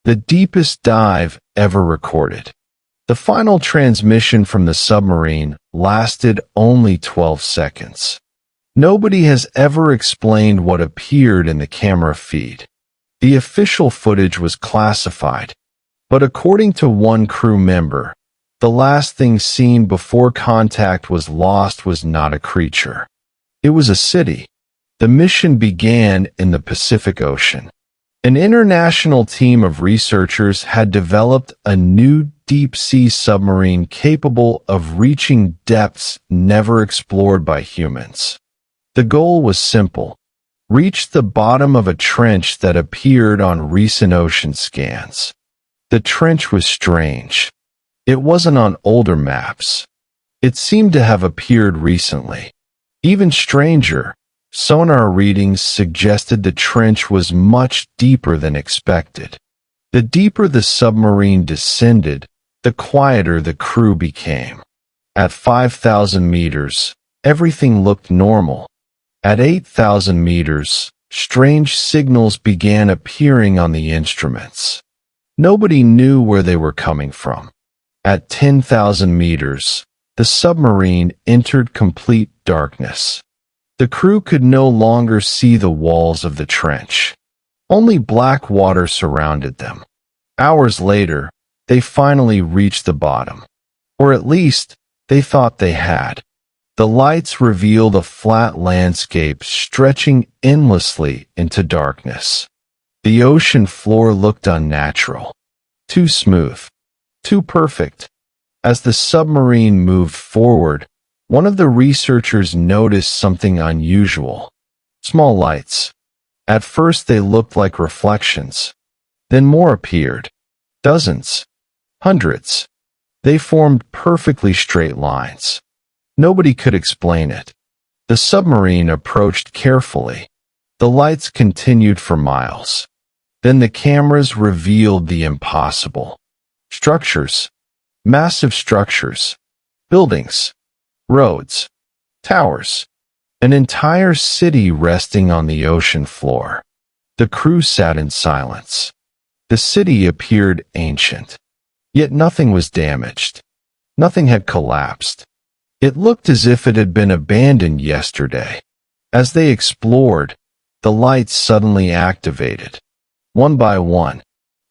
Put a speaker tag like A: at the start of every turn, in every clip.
A: the deepest dive ever recorded. The final transmission from the submarine lasted only 12 seconds. Nobody has ever explained what appeared in the camera feed. The official footage was classified, but according to one crew member, the last thing seen before contact was lost was not a creature. It was a city. The mission began in the Pacific Ocean. An international team of researchers had developed a new deep-sea submarine capable of reaching depths never explored by humans. The goal was simple: reach the bottom of a trench that appeared on recent ocean scans. The trench was strange. It wasn't on older maps. It seemed to have appeared recently. Even stranger, sonar readings suggested the trench was much deeper than expected. The deeper the submarine descended, the quieter the crew became. At 5,000 meters, everything looked normal. At 8,000 meters, strange signals began appearing on the instruments. Nobody knew where they were coming from. At 10,000 meters, the submarine entered complete darkness. The crew could no longer see the walls of the trench. Only black water surrounded them. Hours later, they finally reached the bottom. Or at least, they thought they had. The lights revealed a flat landscape stretching endlessly into darkness. The ocean floor looked unnatural. Too smooth. Too perfect. As the submarine moved forward, one of the researchers noticed something unusual. Small lights. At first they looked like reflections. Then more appeared. Dozens. Hundreds. They formed perfectly straight lines. Nobody could explain it. The submarine approached carefully. The lights continued for miles. Then the cameras revealed the impossible. Structures. Massive structures. Buildings. Roads. Towers. An entire city resting on the ocean floor. The crew sat in silence. The city appeared ancient. Yet nothing was damaged. Nothing had collapsed. It looked as if it had been abandoned yesterday. As they explored, the lights suddenly activated. One by one,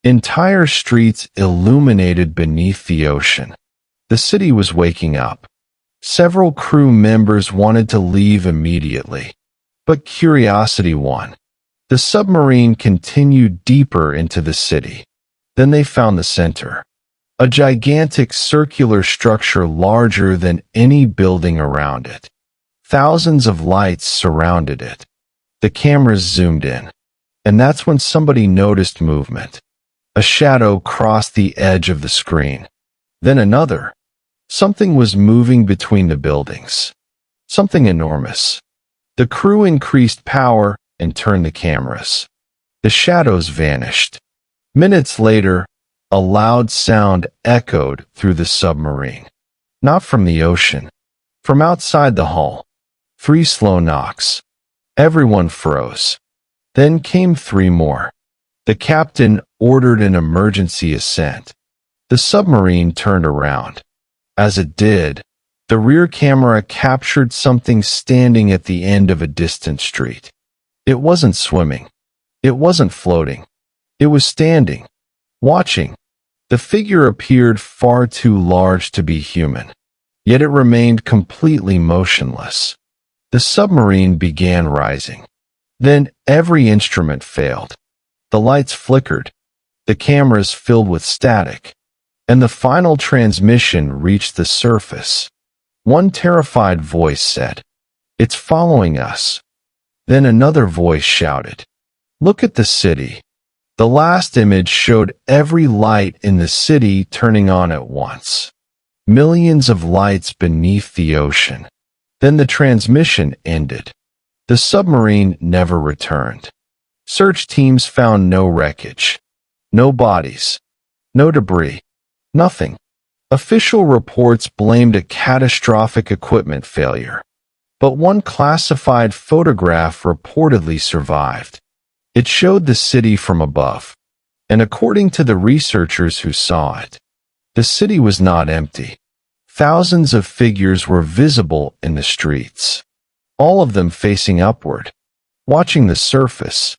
A: entire streets illuminated beneath the ocean. The city was waking up. Several crew members wanted to leave immediately, but curiosity won. The submarine continued deeper into the city. Then they found the center. A gigantic circular structure larger than any building around it. Thousands of lights surrounded it. The cameras zoomed in. And that's when somebody noticed movement. A shadow crossed the edge of the screen. Then another. Something was moving between the buildings. Something enormous. The crew increased power and turned the cameras. The shadows vanished. Minutes later, a loud sound echoed through the submarine. Not from the ocean. From outside the hull. 3 slow knocks. Everyone froze. Then came 3 more. The captain ordered an emergency ascent. The submarine turned around. As it did, the rear camera captured something standing at the end of a distant street. It wasn't swimming. It wasn't floating. It was standing. Watching. The figure appeared far too large to be human. Yet it remained completely motionless. The submarine began rising. Then every instrument failed. The lights flickered. The cameras filled with static. And the final transmission reached the surface. One terrified voice said, "It's following us." Then another voice shouted, "Look at the city." The last image showed every light in the city turning on at once. Millions of lights beneath the ocean. Then the transmission ended. The submarine never returned. Search teams found no wreckage. No bodies. No debris. Nothing. Official reports blamed a catastrophic equipment failure. But one classified photograph reportedly survived. It showed the city from above. And according to the researchers who saw it, the city was not empty. Thousands of figures were visible in the streets, all of them facing upward, watching the surface,